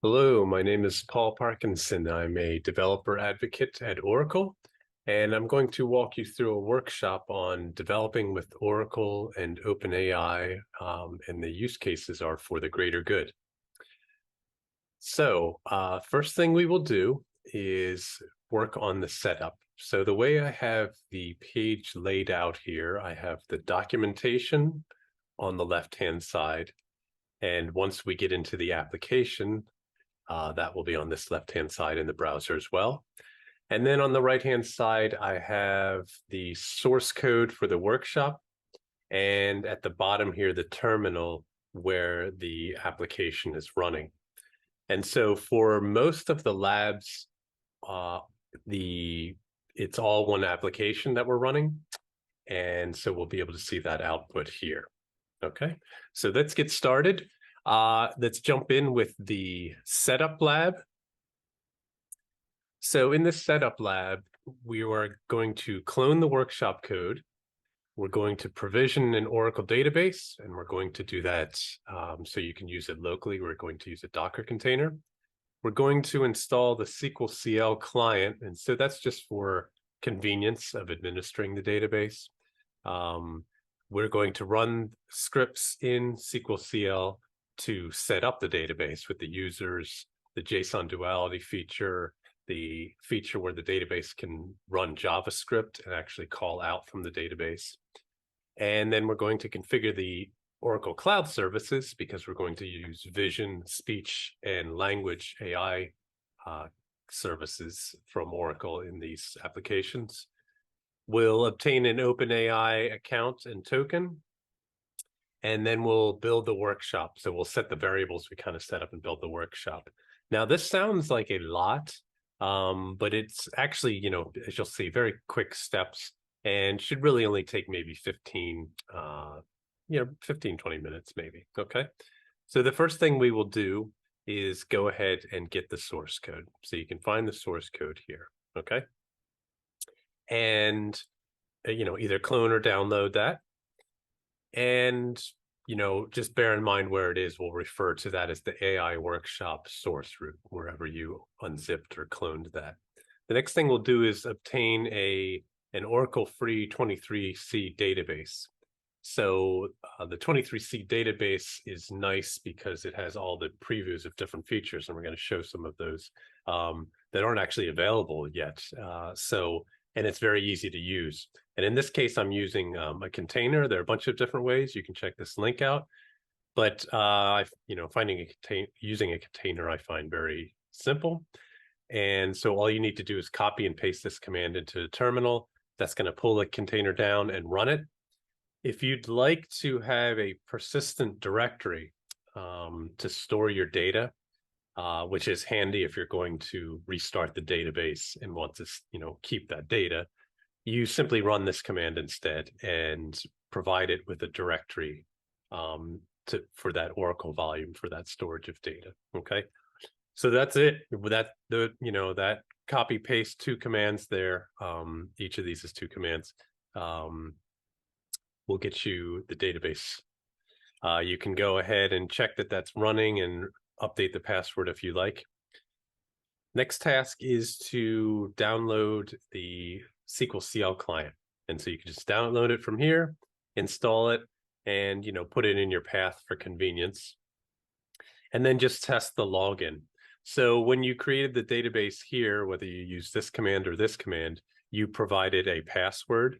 Hello, my name is Paul Parkinson. I'm a developer advocate at Oracle, and I'm going to walk you through a workshop on developing with Oracle and OpenAI, and the use cases are for the greater good. So first thing we will do is work on the setup. So the way I have the page laid out here, I have the documentation on the left-hand side, and once we get into the application, that will be on this left-hand side in the browser as well. And then on the right-hand side, I have the source code for the workshop. And at the bottom here, the terminal where the application is running. And so for most of the labs, uh, it's all one application that we're running. And so we'll be able to see that output here. Okay, so let's get started. Let's jump in with the setup lab. So in this setup lab, we are going to clone the workshop code. We're going to provision an Oracle database, and we're going to do that so you can use it locally. We're going to use a Docker container. We're going to install the SQL CL client, and so that's just for convenience of administering the database. We're going to run scripts in SQL CL to set up the database with the users, the Json duality feature, the feature where the database can run JavaScript and actually call out from the database. And then we're going to configure the Oracle Cloud Services because we're going to use vision, speech, and language AI services from Oracle in these applications. We'll obtain an OpenAI account and token, and then we'll build the workshop. So we'll set the variables we kind of set up and build the workshop. Now, this sounds like a lot, but it's actually, as you'll see, very quick steps and should really only take maybe 15, 20 minutes maybe, okay? So the first thing we will do is go ahead and get the source code. So you can find the source code here, okay? And, either clone or download that. And, just bear in mind where it is. We'll refer to that as the AI workshop source root, wherever you unzipped or cloned that. The next thing we'll do is obtain an Oracle free 23C database. So the 23C database is nice because it has all the previews of different features, and we're going to show some of those that aren't actually available yet. And it's very easy to use. And in this case, I'm using a container. There are a bunch of different ways. You can check this link out. But using a container, I find very simple. And so all you need to do is copy and paste this command into the terminal. That's going to pull the container down and run it. If you'd like to have a persistent directory to store your data, which is handy if you're going to restart the database and want to, keep that data, you simply run this command instead and provide it with a directory for that Oracle volume for that storage of data. Okay, so that's it. That copy paste two commands there. Each of these is two commands. Will get you the database. You can go ahead and check that that's running and update the password if you like. Next task is to download the SQL CL client. And so you can just download it from here, install it, and put it in your path for convenience. And then just test the login. So when you created the database here, whether you use this command or this command, you provided a password.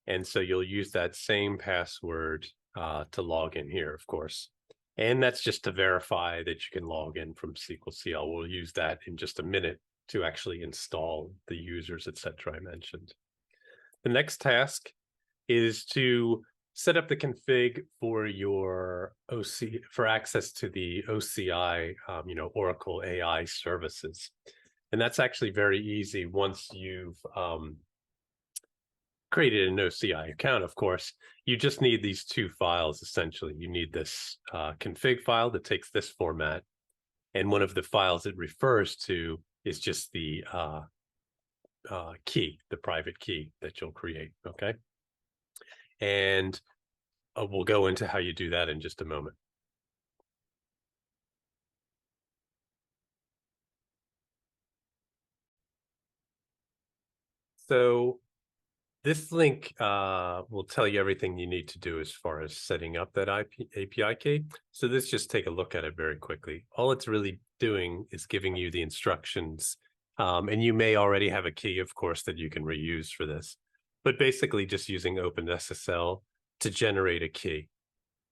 And so you'll use that same password to log in here, of course. And that's just to verify that you can log in from SQL CL. We'll use that in just a minute to actually install the users, etc. I mentioned. The next task is to set up the config for your for access to the OCI, Oracle AI services. And that's actually very easy once you've created an OCI account, of course. You just need these two files, essentially. You need this config file that takes this format, and one of the files it refers to is just the key, the private key that you'll create, okay? And we'll go into how you do that in just a moment. So this link will tell you everything you need to do as far as setting up that API key. So let's just take a look at it very quickly. All it's really doing is giving you the instructions. And you may already have a key, of course, that you can reuse for this. But basically just using OpenSSL to generate a key.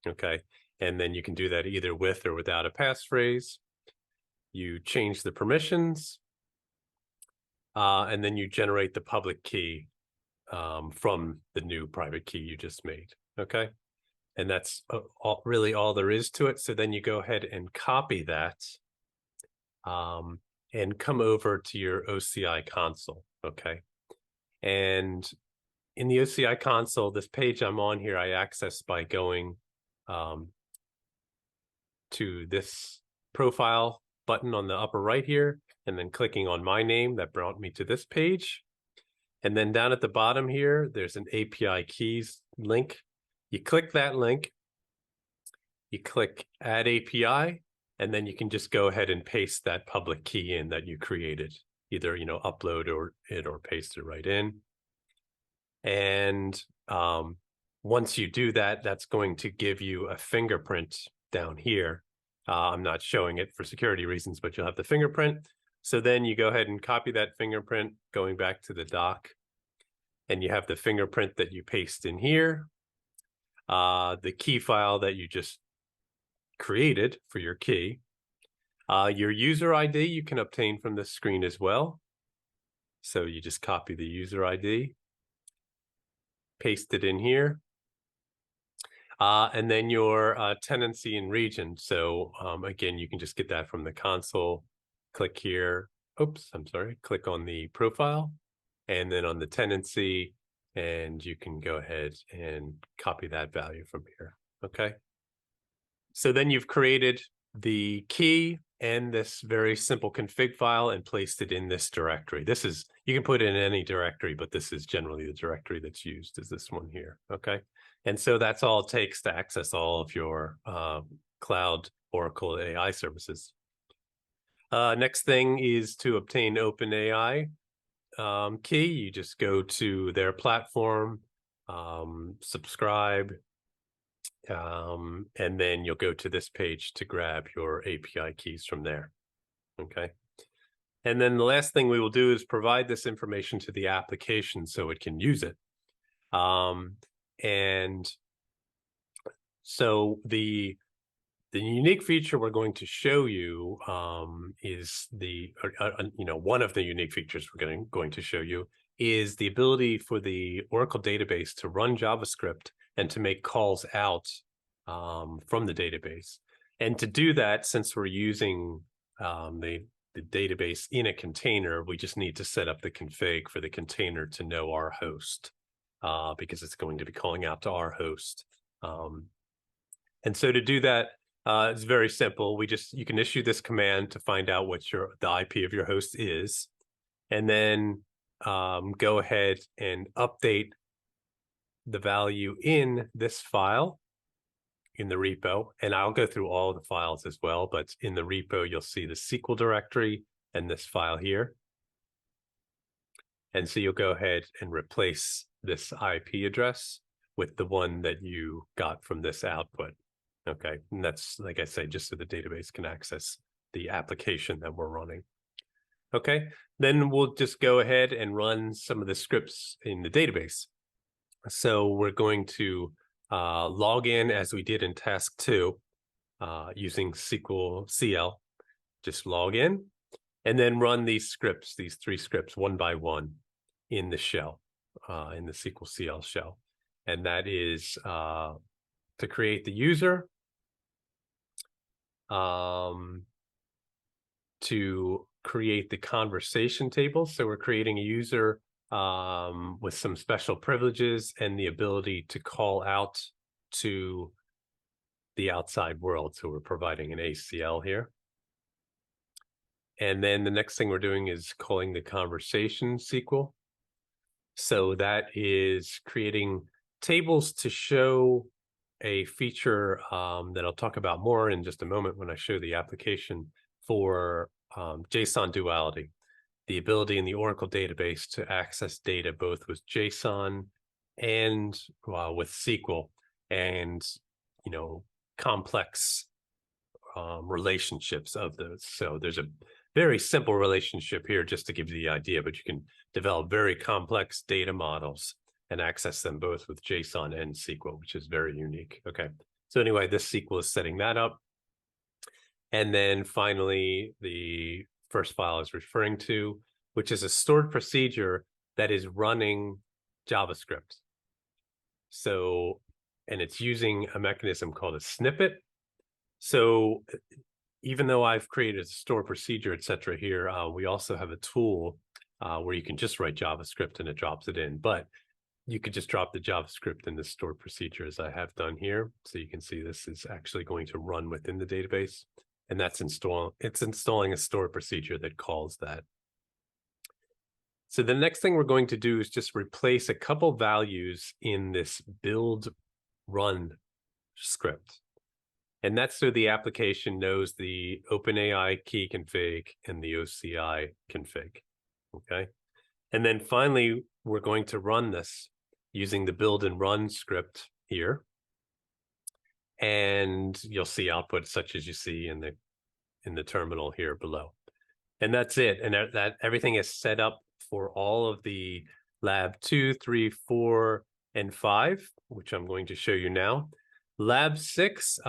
Okay. And then you can do that either with or without a passphrase. You change the permissions. And then you generate the public key from the new private key you just made, okay? And that's really all there is to it. So then you go ahead and copy that and come over to your OCI console, okay? And in the OCI console, this page I'm on here, I access by going to this profile button on the upper right here, and then clicking on my name. That brought me to this page. And then down at the bottom here, there's an API keys link. You click that link, you click add API, and then you can just go ahead and paste that public key in that you created. Either, upload or paste it right in. And once you do that, that's going to give you a fingerprint down here. I'm not showing it for security reasons, but you'll have the fingerprint. So then you go ahead and copy that fingerprint, going back to the doc, and you have the fingerprint that you paste in here, the key file that you just created for your key, your user ID you can obtain from this screen as well. So you just copy the user ID, paste it in here, and then your tenancy and region. So again, you can just get that from the console. Click here. Oops, I'm sorry. Click on the profile and then on the tenancy, and you can go ahead and copy that value from here. Okay. So then you've created the key and this very simple config file and placed it in this directory. You can put it in any directory, but this is generally the directory that's used, is this one here. Okay. And so that's all it takes to access all of your cloud Oracle AI services. Next thing is to obtain OpenAI key. You just go to their platform, subscribe, and then you'll go to this page to grab your API keys from there. Okay. And then the last thing we will do is provide this information to the application so it can use it. And so the unique feature we're going to show you is one of the unique features we're going to show you is the ability for the Oracle database to run JavaScript and to make calls out from the database. And to do that, since we're using the database in a container, we just need to set up the config for the container to know our host because it's going to be calling out to our host. And so to do that, it's very simple. You can issue this command to find out what the IP of your host is, and then go ahead and update the value in this file in the repo. And I'll go through all the files as well, but in the repo, you'll see the SQL directory and this file here. And so you'll go ahead and replace this IP address with the one that you got from this output. Okay, and that's, like I say, just so the database can access the application that we're running. Okay, then we'll just go ahead and run some of the scripts in the database. So we're going to log in as we did in task 2 using SQL CL. Just log in and then run these 3 scripts one by one in the shell, in the SQL CL shell. And that is to create the user, to create the conversation table. So we're creating a user with some special privileges and the ability to call out to the outside world. So we're providing an ACL here. And then the next thing we're doing is calling the conversation SQL. So that is creating tables to show a feature that I'll talk about more in just a moment when I show the application for Json duality. the ability in the Oracle database to access data both with JSON and with SQL, and complex relationships of those. So there's a very simple relationship here just to give you the idea, but you can develop very complex data models and access them both with JSON and SQL, which is very unique. Okay, so anyway, this SQL is setting that up. And then finally, the first file I was referring to, which is a stored procedure that is running JavaScript. So, and it's using a mechanism called a snippet. So even though I've created a store procedure, etc. here, we also have a tool where you can just write JavaScript and it drops it in. But you could just drop the JavaScript in the store procedure as I have done here. So you can see this is actually going to run within the database. And that's installing a store procedure that calls that. So the next thing we're going to do is just replace a couple values in this build run script. And that's so the application knows the OpenAI key config and the OCI config, okay? And then finally, we're going to run this using the build and run script here. And you'll see output such as you see in the terminal here below. And that's it. And that everything is set up for all of the lab 2, 3, 4, and 5, which I'm going to show you now. Lab 6,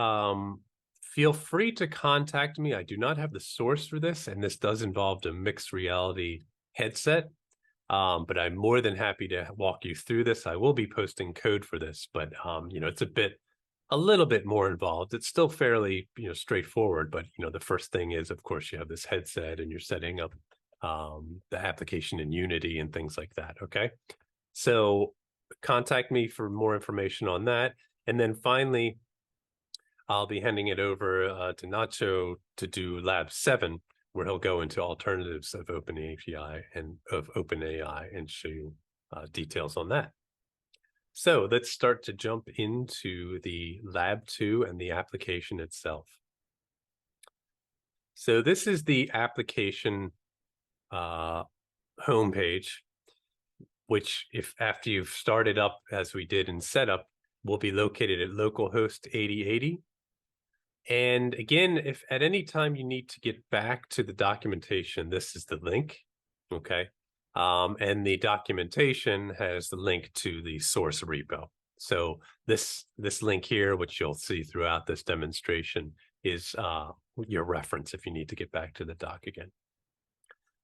feel free to contact me. I do not have the source for this, and this does involve a mixed reality headset, but I'm more than happy to walk you through this. I will be posting code for this, but it's a little bit more involved. It's still fairly straightforward, but the first thing is, of course, you have this headset and you're setting up the application in Unity and things like that. Okay, so contact me for more information on that. And then finally, I'll be handing it over to Nacho to do lab 7, where he'll go into alternatives of OpenAI and show you details on that. So let's start to jump into the lab 2 and the application itself. So this is the application homepage, which if after you've started up as we did in setup, will be located at localhost 8080. And again, if at any time you need to get back to the documentation, this is the link, okay? And the documentation has the link to the source repo. So this link here, which you'll see throughout this demonstration, is your reference if you need to get back to the doc again.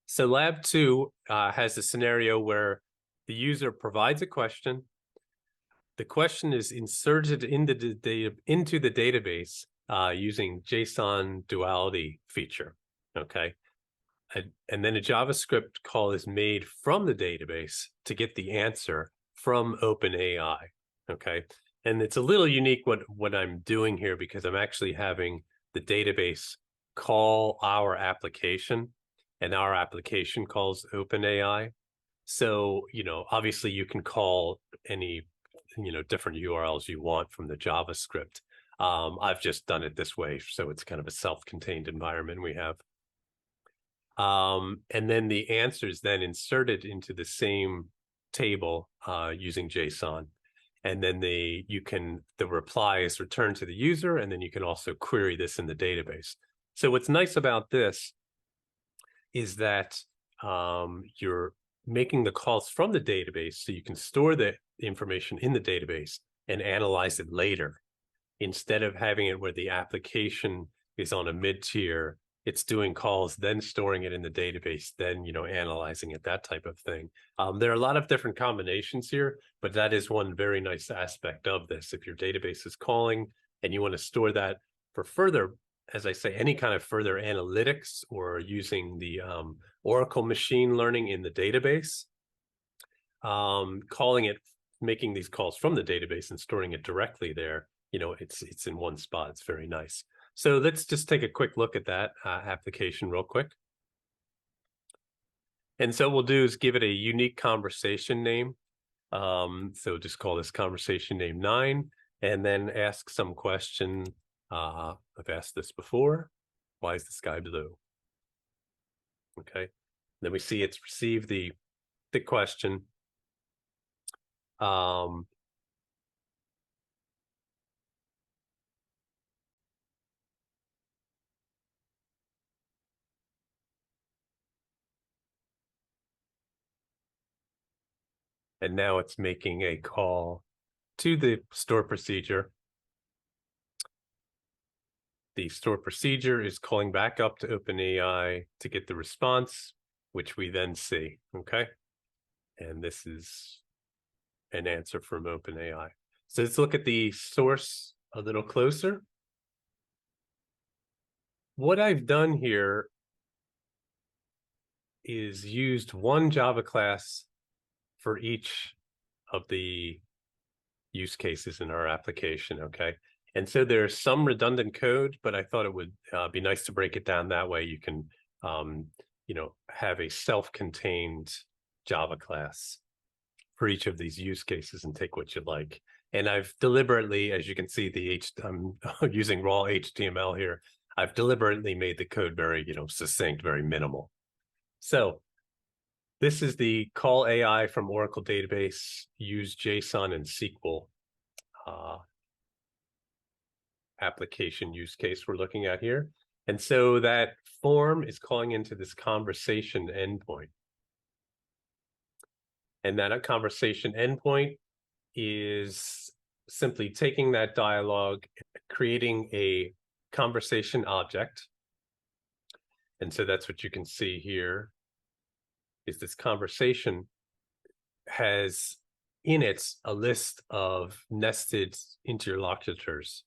So lab 2 has a scenario where the user provides a question. The question is inserted into the database using JSON duality feature, okay? And then a JavaScript call is made from the database to get the answer from OpenAI, okay? And it's a little unique what I'm doing here, because I'm actually having the database call our application, and our application calls OpenAI. So, obviously you can call any different URLs you want from the JavaScript. I've just done it this way, so it's kind of a self-contained environment we have. And then the answer is then inserted into the same table using JSON. And then the reply is returned to the user, and then you can also query this in the database. So what's nice about this is that you're making the calls from the database, so you can store the information in the database and analyze it later, instead of having it where the application is on a mid-tier, it's doing calls, then storing it in the database, then analyzing it, that type of thing. There are a lot of different combinations here, but that is one very nice aspect of this. If your database is calling and you want to store that for further, as I say, any kind of further analytics, or using the Oracle machine learning in the database, making these calls from the database and storing it directly there, it's in one spot. It's very nice. So let's just take a quick look at that application real quick. And so what we'll do is give it a unique conversation name. So just call this conversation name 9, and then ask some question. I've asked this before. Why is the sky blue? Okay. Then we see it's received the question. And now it's making a call to the store procedure. The store procedure is calling back up to OpenAI to get the response, which we then see, okay? And this is an answer from OpenAI. So let's look at the source a little closer. What I've done here is used one Java class for each of the use cases in our application, okay? And so there's some redundant code, but I thought it would be nice to break it down that way. You can, have a self-contained Java class for each of these use cases and take what you like. And I've deliberately, as you can see, I'm using raw HTML here. I've deliberately made the code very, succinct, very minimal. So this is the call AI from Oracle database, use JSON and SQL application use case we're looking at here. And so that form is calling into this conversation endpoint. And that conversation endpoint is simply taking that dialogue, creating a conversation object. And so that's what you can see here is this conversation has in it a list of nested interlocutors.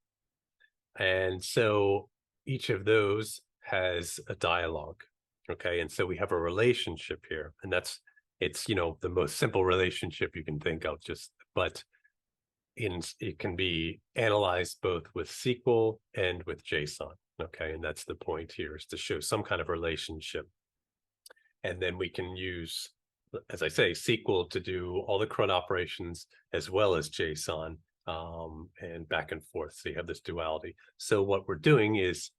And so each of those has a dialogue. Okay. And so we have a relationship here. And it's the most simple relationship you can think of, but it can be analyzed both with SQL and with JSON. Okay. And that's the point here, is to show some kind of relationship. And then we can use, as I say, SQL to do all the CRUD operations as well as JSON, and back and forth. So you have this duality. So what we're doing is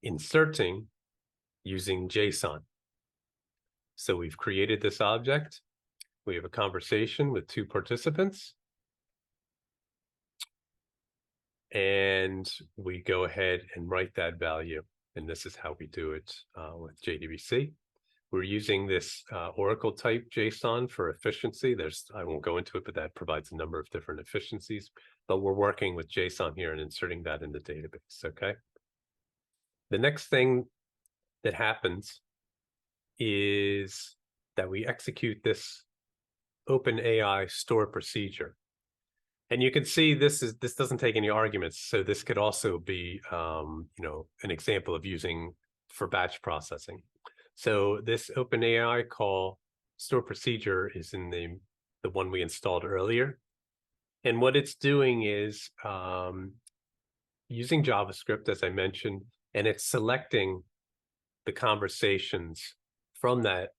inserting using JSON. So we've created this object. We have a conversation with two participants. And we go ahead and write that value. And this is how we do it with JDBC. We're using this Oracle type JSON for efficiency. I won't go into it, but that provides a number of different efficiencies. But we're working with JSON here and inserting that in the database, okay? The next thing that happens is that we execute this OpenAI store procedure. And you can see this doesn't take any arguments. So this could also be, an example of using for batch processing. So this OpenAI call store procedure is in the one we installed earlier. And what it's doing is using JavaScript, as I mentioned, and it's selecting the conversations from that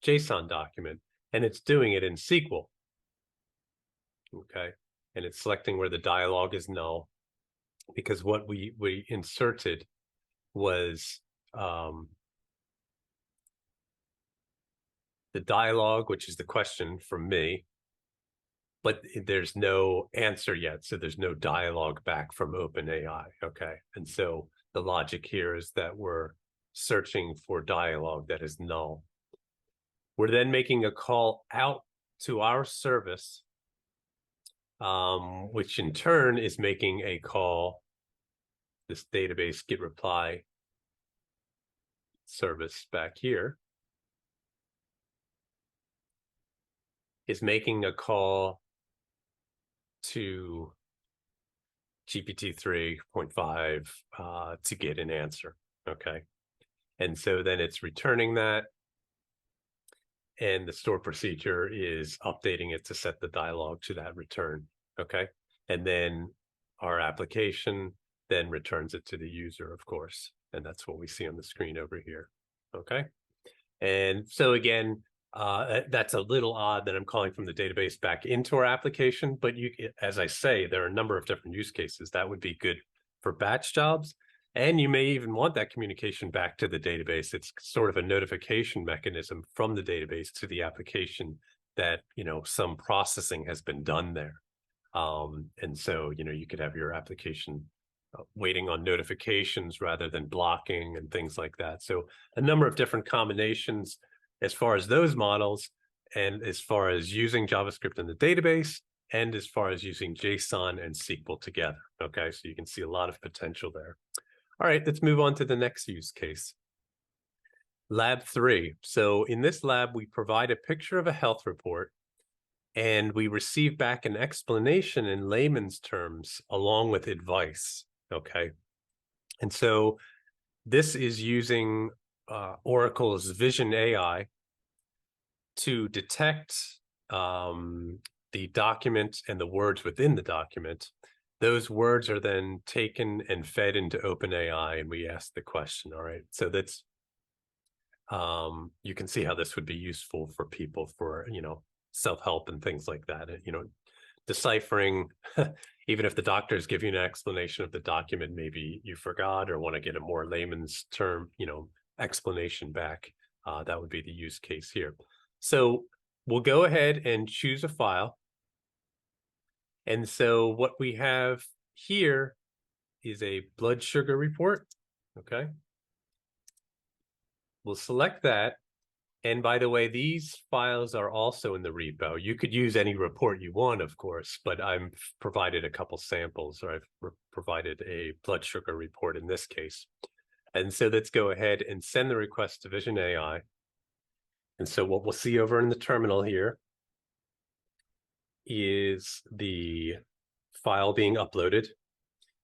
JSON document, and it's doing it in SQL. Okay. And it's selecting where the dialogue is null, because what we inserted was the dialogue, which is the question from me, but there's no answer yet. So there's no dialogue back from OpenAI. Okay. And so the logic here is that we're searching for dialogue that is null. We're then making a call out to our service, which in turn is making a call, this database get reply service back here is making a call to GPT 3.5 to get an answer. Okay. And so then it's returning that, and the store procedure is updating it to set the dialogue to that return. Okay. And then our application then returns it to the user, of course. And that's what we see on the screen over here. Okay. And so again, that's a little odd that I'm calling from the database back into our application, but as I say, there are a number of different use cases that would be good for batch jobs. And you may even want that communication back to the database. It's sort of a notification mechanism from the database to the application that, some processing has been done there. And so, you could have your application waiting on notifications rather than blocking and things like that. So a number of different combinations as far as those models, and as far as using JavaScript in the database, and as far as using JSON and SQL together. Okay, so you can see a lot of potential there. All right, let's move on to the next use case. Lab 3. So in this lab, we provide a picture of a health report, and we receive back an explanation in layman's terms along with advice. Okay, and so this is using Oracle's Vision AI to detect the document and the words within the document. Those words are then taken and fed into OpenAI, and we ask the question. All right, so that's you can see how this would be useful for people for self-help and things like that. Deciphering, even if the doctors give you an explanation of the document, maybe you forgot or want to get a more layman's term, explanation back. That would be the use case here. So we'll go ahead and choose a file. And so what we have here is a blood sugar report. Okay. We'll select that. And by the way, these files are also in the repo. You could use any report you want, of course, but I've provided a couple samples, or I've provided a blood sugar report in this case. And so let's go ahead and send the request to Vision AI. And so what we'll see over in the terminal here is the file being uploaded.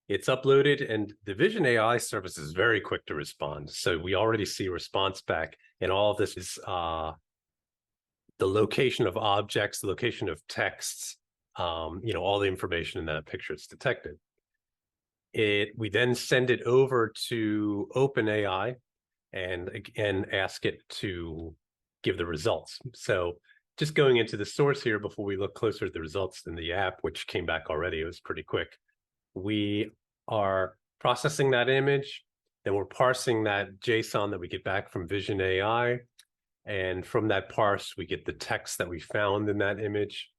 It's uploaded, and the Vision AI service is very quick to respond. So we already see response back, and all of this is the location of objects, the location of texts, all the information in that picture is detected. We then send it over to OpenAI and again ask it to give the results. So just going into the source here before we look closer at the results in the app, which came back already, it was pretty quick. We are processing that image, then we're parsing that JSON that we get back from Vision AI. And from that parse, we get the text that we found in that image.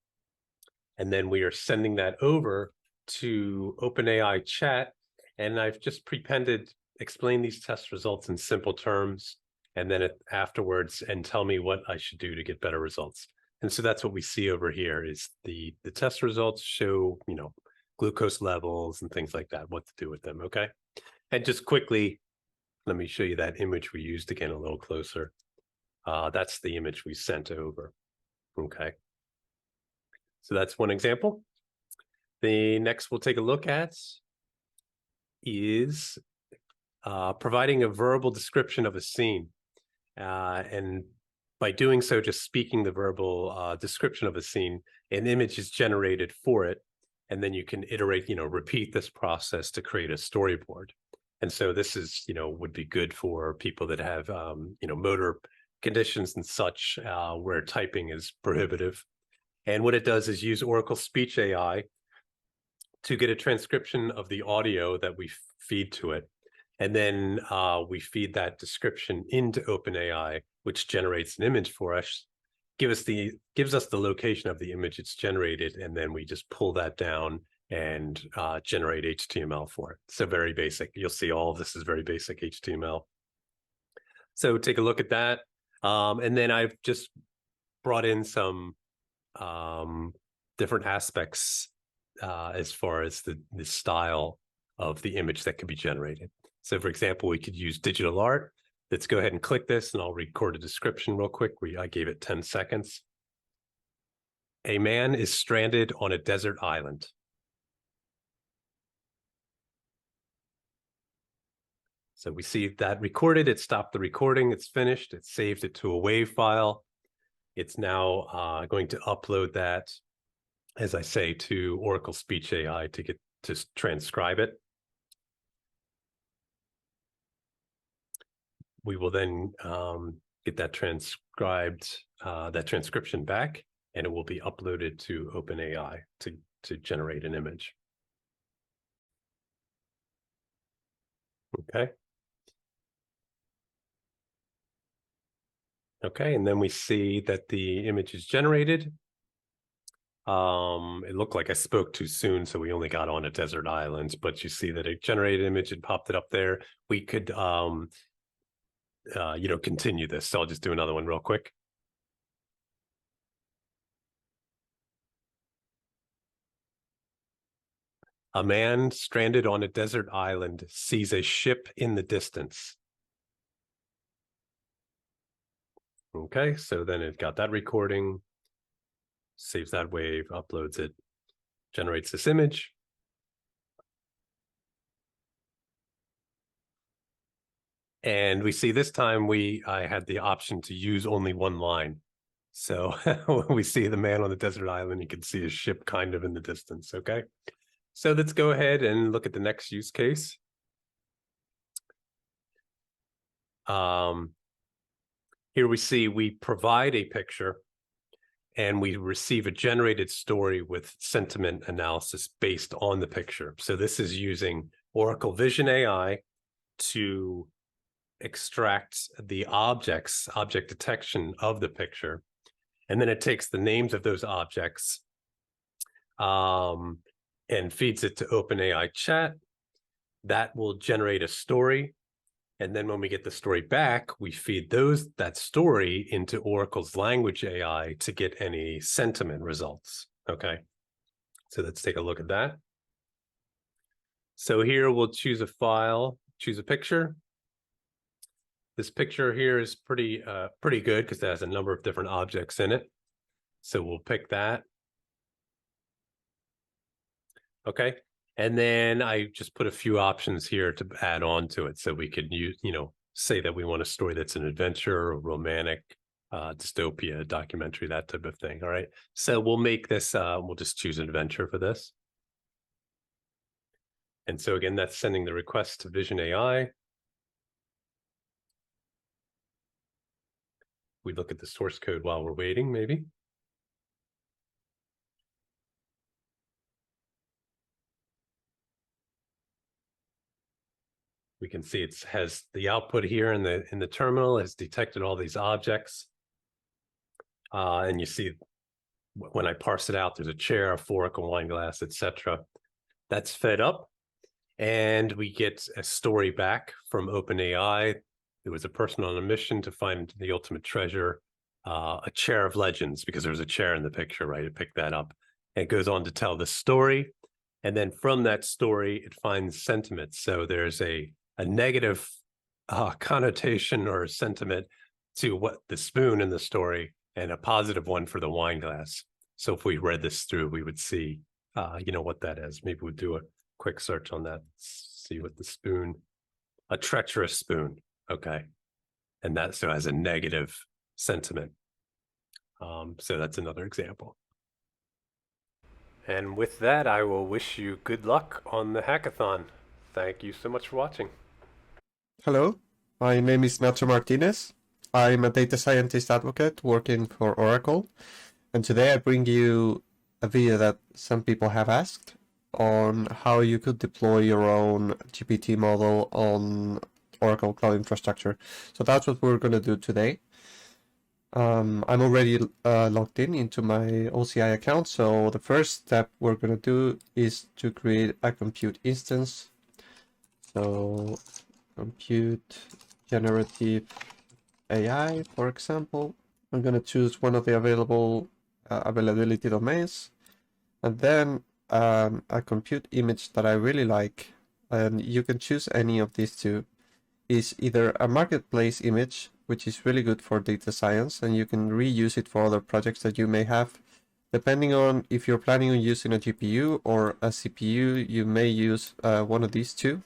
And then we are sending that over to OpenAI chat. And I've just prepended, explain these test results in simple terms, and then afterwards, and tell me what I should do to get better results. And so that's what we see over here is the test results show, glucose levels and things like that, what to do with them, okay? And just quickly, let me show you that image we used again a little closer. That's the image we sent over, okay? So that's one example. The next we'll take a look at is providing a verbal description of a scene. And by doing so, just speaking the verbal description of a scene, an image is generated for it. And then you can iterate, repeat this process to create a storyboard. And so this is, would be good for people that have, motor conditions and such where typing is prohibitive. And what it does is use Oracle Speech AI to get a transcription of the audio that we feed to it. And then we feed that description into OpenAI, which generates an image for us, gives us the location of the image it's generated, and then we just pull that down and generate HTML for it. So very basic. You'll see all of this is very basic HTML. So take a look at that. And then I've just brought in some different aspects as far as the style of the image that can be generated. So for example, we could use digital art. Let's go ahead and click this, and I'll record a description real quick. I gave it 10 seconds. A man is stranded on a desert island. So we see that recorded, it stopped the recording, it's finished, it saved it to a WAV file. It's now going to upload that, as I say, to Oracle Speech AI to transcribe it. We will then get that transcribed, that transcription back, and it will be uploaded to OpenAI to generate an image. Okay. Okay, and then we see that the image is generated. It looked like I spoke too soon, so we only got on a desert island, but you see that it generated image and popped it up there. We could, continue this. So I'll just do another one real quick. A man stranded on a desert island sees a ship in the distance. Okay, so then it got that recording, saves that wave, uploads it, generates this image. And we see this time I had the option to use only one line. So when we see the man on the desert island, you can see a ship kind of in the distance, okay? So let's go ahead and look at the next use case. Here we see we provide a picture and we receive a generated story with sentiment analysis based on the picture. So this is using Oracle Vision AI to extract the object detection of the picture. And then it takes the names of those objects and feeds it to OpenAI chat. That will generate a story. And then when we get the story back, we feed that story into Oracle's language AI to get any sentiment results. Okay, so let's take a look at that. So here we'll choose a file, choose a picture. This picture here is pretty good because it has a number of different objects in it. So we'll pick that. Okay, and then I just put a few options here to add on to it. So we could use, say that we want a story that's an adventure, or romantic, dystopia, documentary, that type of thing. All right, so we'll make this, we'll just choose an adventure for this. And so again, that's sending the request to Vision AI. We look at the source code while we're waiting, maybe. We can see it has the output here in the terminal, has detected all these objects. And you see when I parse it out, there's a chair, a fork, a wine glass, etc. That's fed up, and we get a story back from OpenAI. There was a person on a mission to find the ultimate treasure, a chair of legends, because there was a chair in the picture, right? It picked that up. And it goes on to tell the story. And then from that story, it finds sentiment. So there's a negative connotation or sentiment to what the spoon in the story, and a positive one for the wine glass. So if we read this through, we would see, what that is. Maybe we'll do a quick search on that, see what the spoon, a treacherous spoon. Okay. And that so has a negative sentiment. So that's another example. And with that, I will wish you good luck on the hackathon. Thank you so much for watching. Hello, my name is Nacho Martinez. I'm a data scientist advocate working for Oracle, and today I bring you a video that some people have asked on how you could deploy your own GPT model on Oracle Cloud Infrastructure. So that's what we're going to do today. I'm already logged into my OCI account, so the first step we're going to do is to create a compute instance. So compute generative AI, for example. I'm going to choose one of the available availability domains, and then a compute image that I really like, and you can choose any of these two, is either a marketplace image, which is really good for data science, and you can reuse it for other projects that you may have. Depending on if you're planning on using a GPU or a CPU, you may use one of these two.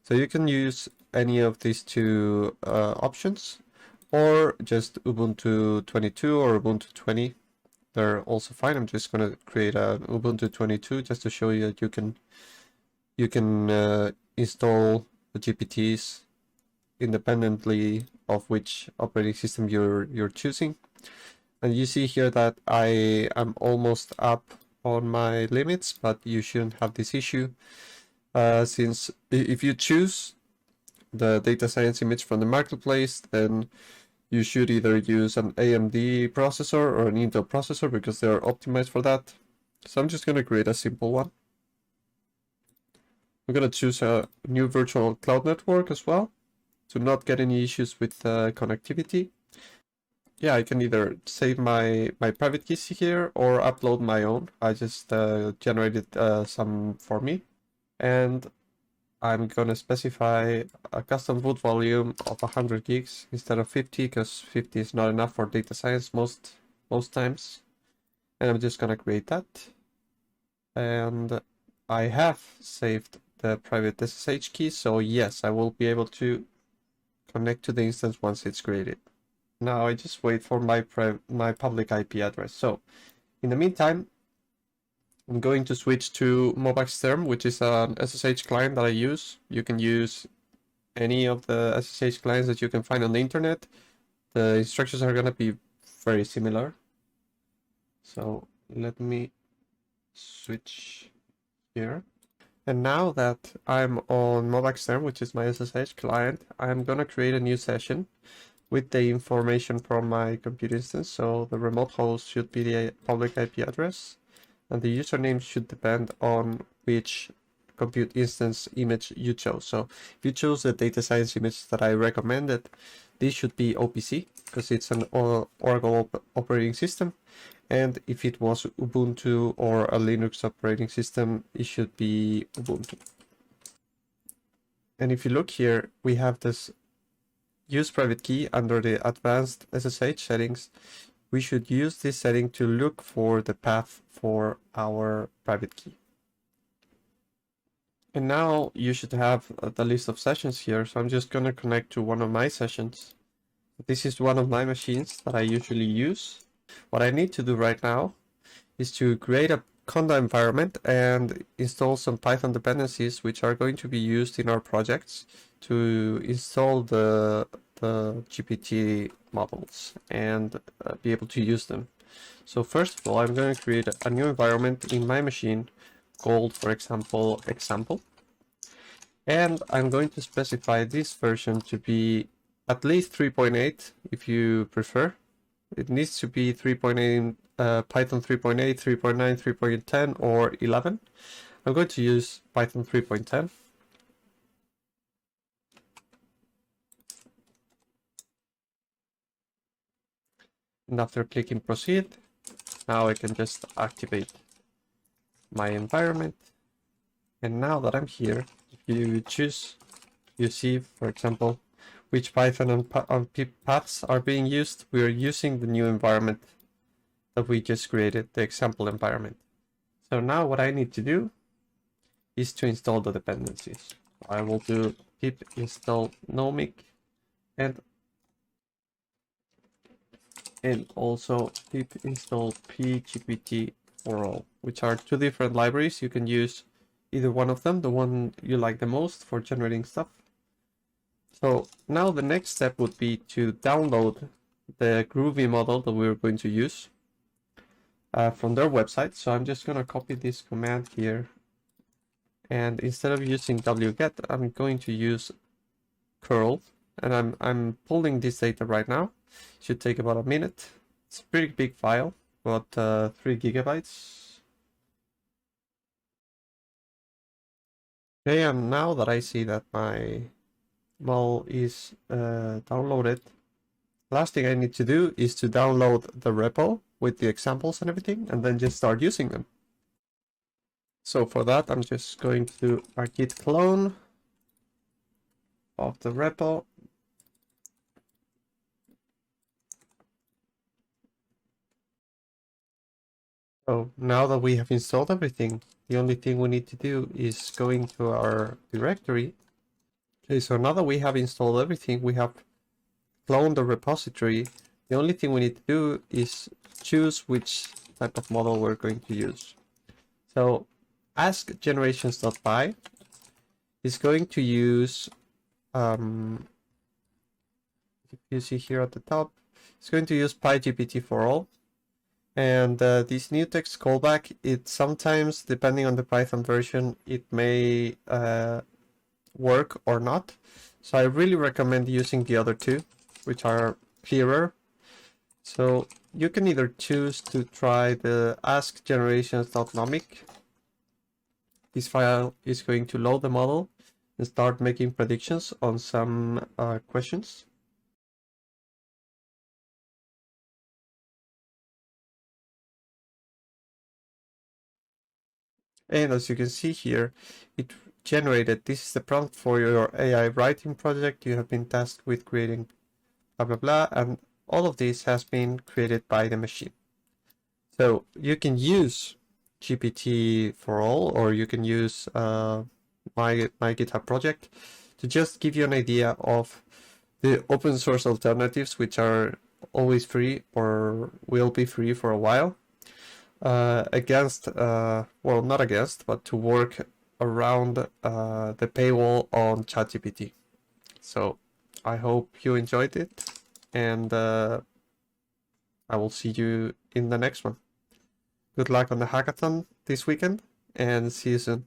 So you can use any of these two options, or just Ubuntu 22 or Ubuntu 20. They're also fine. I'm just going to create a Ubuntu 22 just to show you that you can install the GPTs independently of which operating system you're choosing. And you see here that I am almost up on my limits, but you shouldn't have this issue. Since if you choose the data science image from the marketplace, then you should either use an AMD processor or an Intel processor because they're optimized for that. So I'm just going to create a simple one. I'm going to choose a new virtual cloud network as well to not get any issues with connectivity. Yeah, I can either save my private keys here or upload my own. I just generated some for me. And I'm gonna specify a custom boot volume of 100 gigs instead of 50 because 50 is not enough for data science most times. And I'm just gonna create that. And I have saved the private SSH key, so yes, I will be able to connect to the instance once it's created. Now I just wait for my public IP address. So in the meantime, I'm going to switch to Mobaxterm, which is an SSH client that I use. You can use any of the SSH clients that you can find on the internet. The instructions are going to be very similar. So let me switch here. And now that I'm on Mobaxterm, which is my SSH client, I'm going to create a new session with the information from my compute instance. So the remote host should be the public IP address, and the username should depend on which compute instance image you chose. So if you chose the data science image that I recommended, this should be OPC because it's an Oracle operating system. And if it was Ubuntu or a Linux operating system, it should be Ubuntu. And if you look here, we have this use private key under the advanced SSH settings. We should use this setting to look for the path for our private key. And now you should have the list of sessions here. So I'm just going to connect to one of my sessions. This is one of my machines that I usually use. What I need to do right now is to create a Conda environment and install some Python dependencies which are going to be used in our projects to install the GPT models and be able to use them. So first of all, I'm going to create a new environment in my machine called, for example, example. And I'm going to specify this version to be at least 3.8 if you prefer. It needs to be 3.8, Python 3.8, 3.9, 3.10, or 11. I'm going to use Python 3.10. And after clicking proceed, now I can just activate my environment. And now that I'm here, if you choose, you see, for example, which Python and pip paths are being used. We are using the new environment that we just created, the example environment. So now what I need to do is to install the dependencies. I will do pip install nomic and also pip install pgpt for all, which are two different libraries. You can use either one of them, the one you like the most for generating stuff. So now the next step would be to download the Groovy model that we're going to use from their website. So I'm just going to copy this command here. And instead of using wget, I'm going to use curl. And I'm pulling this data right now. It should take about a minute. It's a pretty big file, about 3 gigabytes. Okay, and now that I see that my model is downloaded, last thing I need to do is to download the repo with the examples and everything, and then just start using them. So for that, I'm just going to do a git clone of the repo. So now that we have installed everything, the only thing we need to do is go into our directory. Okay, so now that we have installed everything, we have cloned the repository. The only thing we need to do is choose which type of model we're going to use. So ask generations.py is going to use, if you see here at the top, it's going to use PyGPT for all. And this new text callback, it sometimes, depending on the Python version, it may work or not. So I really recommend using the other two, which are clearer. So you can either choose to try the ask generations.nomic. This file is going to load the model and start making predictions on some questions. And as you can see here, it generated, this is the prompt for your AI writing project. You have been tasked with creating blah blah blah, and all of this has been created by the machine. So you can use GPT for all, or you can use my GitHub project to just give you an idea of the open source alternatives, which are always free or will be free for a while, against, well, not against, but to work around the paywall on ChatGPT. So I hope you enjoyed it, and I will see you in the next one. Good luck on the hackathon this weekend, and see you soon.